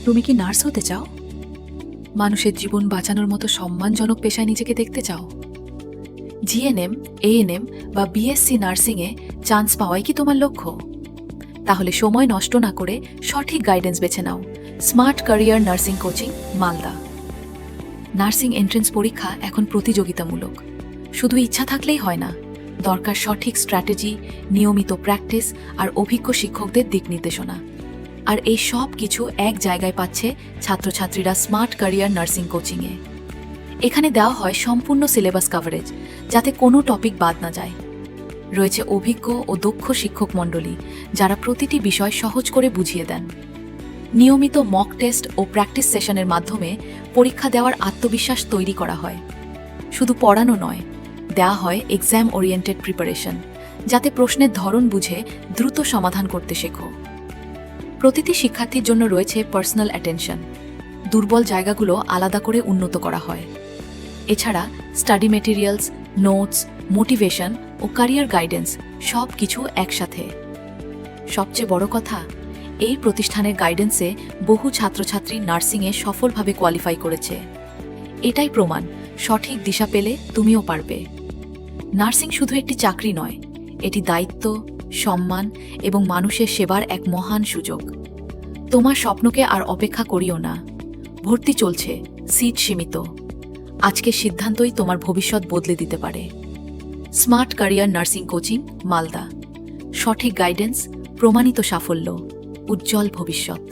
তুমি কি নার্স হতে চাও? মানুষের জীবন বাঁচানোর মতো সম্মানজনক পেশায় নিজেকে দেখতে চাও? জিএনএম, এএনএম বা বিএসসি নার্সিংয়ে চান্স পাওয়াই কি তোমার লক্ষ্য? তাহলে সময় নষ্ট না করে সঠিক গাইডেন্স বেছে নাও। Smart career nursing coaching, Malda. Nursing entrance পরীক্ষা এখন প্রতিযোগিতামূলক। শুধু ইচ্ছা থাকলেই হয় না, দরকার সঠিক স্ট্র্যাটেজি, নিয়মিত প্র্যাকটিস আর অভিজ্ঞ শিক্ষকদের দিক নির্দেশনা। আর এই সব কিছু এক জায়গায় পাচ্ছে ছাত্রছাত্রীরা স্মার্ট ক্যারিয়ার নার্সিং কোচিংয়ে। এখানে দেওয়া হয় সম্পূর্ণ সিলেবাস কভারেজ, যাতে কোনো টপিক বাদ না যায়। রয়েছে অভিজ্ঞ ও দক্ষ শিক্ষক মণ্ডলী, যারা প্রতিটি বিষয় সহজ করে বুঝিয়ে দেন। নিয়মিত মক টেস্ট ও প্র্যাকটিস সেশনের মাধ্যমে পরীক্ষা দেওয়ার আত্মবিশ্বাস তৈরি করা হয়। শুধু পড়ানো নয়, দেওয়া হয় এক্সাম ওরিয়েন্টেড প্রিপারেশন, যাতে প্রশ্নের ধরন বুঝে দ্রুত সমাধান করতে শেখো। প্রতিটি শিক্ষার্থীর জন্য রয়েছে পার্সোনাল অ্যাটেনশন। দুর্বল জায়গাগুলো আলাদা করে উন্নত করা হয়। এছাড়া স্টাডি মেটেরিয়ালস, নোটস, মোটিভেশন ও ক্যারিয়ার গাইডেন্স সব কিছু একসাথে। সবচেয়ে বড় কথা, এই প্রতিষ্ঠানের গাইডেন্সে বহু ছাত্রছাত্রী নার্সিংয়ে সফলভাবে কোয়ালিফাই করেছে। এটাই প্রমাণ, সঠিক দিশা পেলে তুমিও পারবে। নার্সিং শুধু একটি চাকরি নয়, এটি দায়িত্ব, সম্মান এবং মানুষের সেবার এক মহান সুযোগ। তোমার স্বপ্নকে আর অপেক্ষা করিও না। ভর্তি চলছে, সিট সীমিত। আজকের সিদ্ধান্তই তোমার ভবিষ্যৎ বদলে দিতে পারে। Smart career nursing coaching, Malda. সঠিক গাইডেন্স, প্রমাণিত সাফল্য, উজ্জ্বল ভবিষ্যৎ।